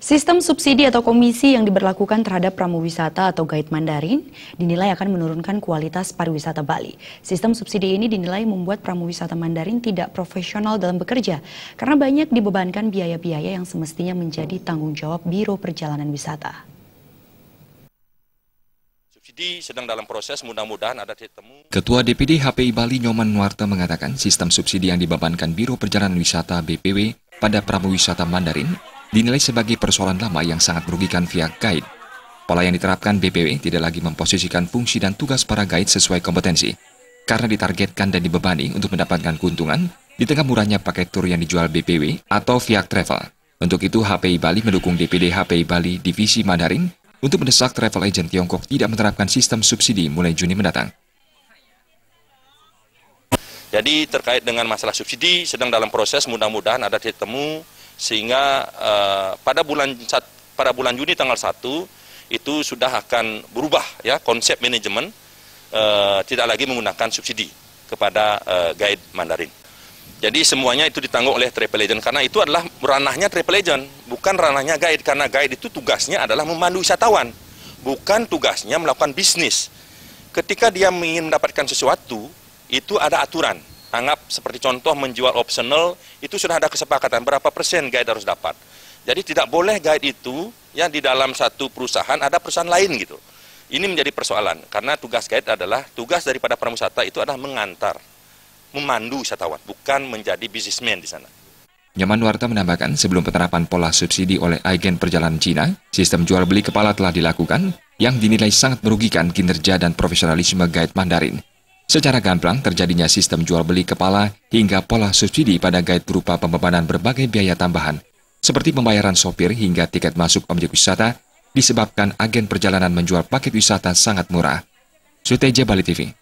Sistem subsidi atau komisi yang diberlakukan terhadap pramuwisata atau guide Mandarin dinilai akan menurunkan kualitas pariwisata Bali. Sistem subsidi ini dinilai membuat pramuwisata Mandarin tidak profesional dalam bekerja karena banyak dibebankan biaya-biaya yang semestinya menjadi tanggung jawab Biro Perjalanan Wisata. Subsidi sedang dalam proses, mudah-mudahan ada titik temu. Ketua DPD HPI Bali Nyoman Nuarta mengatakan sistem subsidi yang dibebankan Biro Perjalanan Wisata BPW pada pramuwisata Mandarin dinilai sebagai persoalan lama yang sangat merugikan pihak guide. Pola yang diterapkan BPW tidak lagi memposisikan fungsi dan tugas para guide sesuai kompetensi, karena ditargetkan dan dibebani untuk mendapatkan keuntungan di tengah murahnya paket tur yang dijual BPW atau Via Travel. Untuk itu, HPI Bali mendukung DPD HPI Bali Divisi Mandarin untuk mendesak travel agent Tiongkok tidak menerapkan sistem subsidi mulai Juni mendatang. Jadi terkait dengan masalah subsidi sedang dalam proses, mudah-mudahan ada titik temu sehingga pada bulan Juni tanggal 1 itu sudah akan berubah ya konsep manajemen, tidak lagi menggunakan subsidi kepada guide Mandarin. Jadi semuanya itu ditanggung oleh travel agent karena itu adalah ranahnya travel agent, bukan ranahnya guide, karena guide itu tugasnya adalah memandu wisatawan, bukan tugasnya melakukan bisnis. Ketika dia ingin mendapatkan sesuatu, itu ada aturan. Anggap seperti contoh menjual optional, itu sudah ada kesepakatan berapa persen guide harus dapat. Jadi tidak boleh guide itu ya di dalam satu perusahaan ada perusahaan lain gitu. Ini menjadi persoalan karena tugas guide adalah tugas daripada prawisata itu adalah mengantar, memandu wisatawan, bukan menjadi bisnismen di sana. Nyoman Nuarta menambahkan sebelum penerapan pola subsidi oleh agen perjalanan Cina, sistem jual beli kepala telah dilakukan yang dinilai sangat merugikan kinerja dan profesionalisme guide Mandarin. Secara gamblang, terjadinya sistem jual beli kepala hingga pola subsidi pada guide berupa pembebanan berbagai biaya tambahan, seperti pembayaran sopir hingga tiket masuk objek wisata, disebabkan agen perjalanan menjual paket wisata sangat murah. Suteja Bali TV.